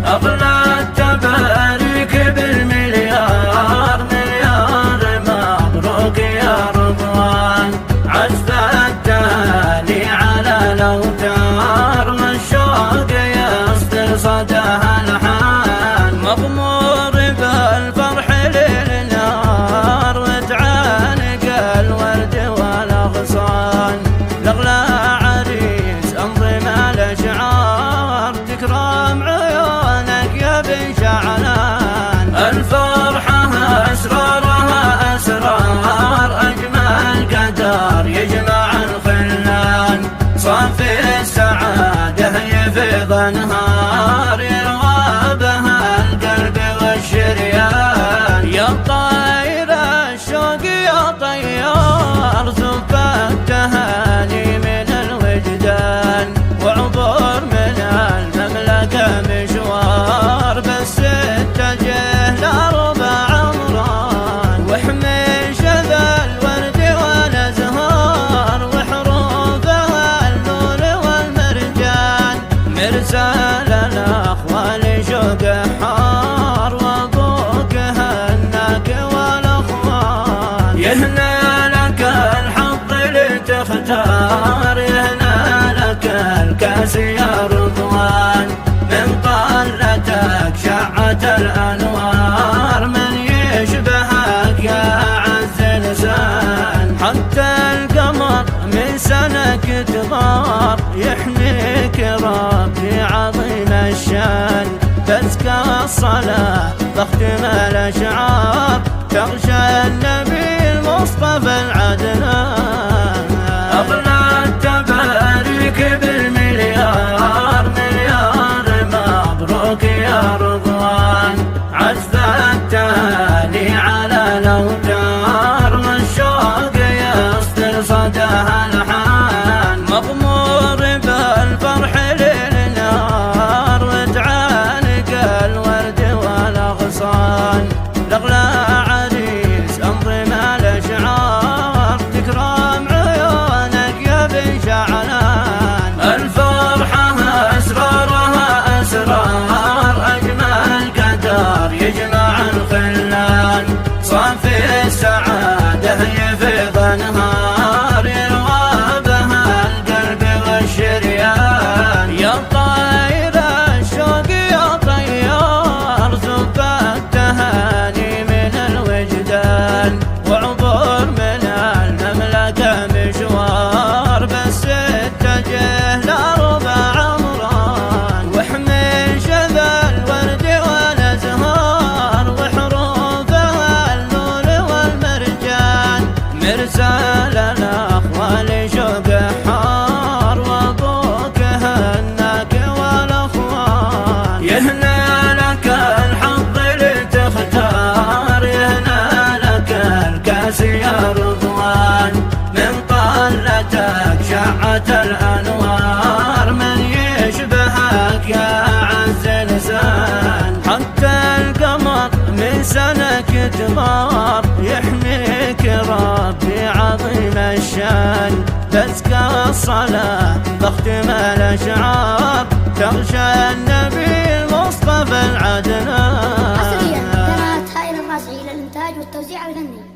أغلى التباريك بالمليار مليار، مبروك يا رضوان. عزف التهاني على الأوتار، والشوق يصدر صداها الحان. مغمور بالفرح ليل نهار، وتعانق الورد والأغصان. لأغلى عريس أنظم الأشعار، تكرم عيونك يا بن شعلان. الفرحة أسرارها أسرار، أجمل قدر يجمع الخلان. صافي السعادة يفيض أنهار، يروى بها القلب والشريان. يا طاير الشوق يا طيار، زف التهاني من الوجدان. وعبور من المملكة مشوار، بس اتجه لأرض عمران. واحمي شذا الورد والأزهار، وحروفها اللؤلؤ والمرجان. مرسال الأخوال شوق حار، وأبوك هناك والأخوان. يهنى لك الحظ لتختار، يهنى لك الكاس يا رضوان. من طلتك شعت الأنوار، من يشبهك يا أعز لسان. حتى القمر من سنك تغار، يحميك ربي عظيم الشان. تزكى الصلاة تختم الأشعار، تغشى النبي المصطفى العدنان. أغلى التباريك بالمليار مليار، مبروك يا رضوان. عزف التهاني على الأوتار، والشوق يصدر صداها الحان. مغمور بالفرح ليل نهار، وتعانق الورد والأغصان. لأغلى عريس أنظم الأشعار، تكرم عيونك يا بن شعلان. الفرحة أسرارها أسرار، أجمل قدر يجمع الخلان. صافي السعادة يفيض أنهار، يروى بها القلب والشريان. يا طاير الشوق يا طيار، زف التهاني من الوجدان. وعبور من المملكة مشوار، بس اتجه لأرض عمران. واحمي شذا الورد والأزهار، وحروفها اللؤلؤ والمرجان. مرسال الأخوال شوق حار، وأبوك هناك والأخوان. يهنى لك الحظ لتختار، يهنى لك الكاس يا رضوان. من طلتك شعت الأنوار، من يشبهك يا أعز لسان. حتى القمر من سنك تغار، يحميك ربي عظيم الشان. تزكى الصلاة تختم الأشعار، تغشى النبي المصطفى العدنان. حصريا قناة هائل الرازعي للإنتاج والتوزيع الفني.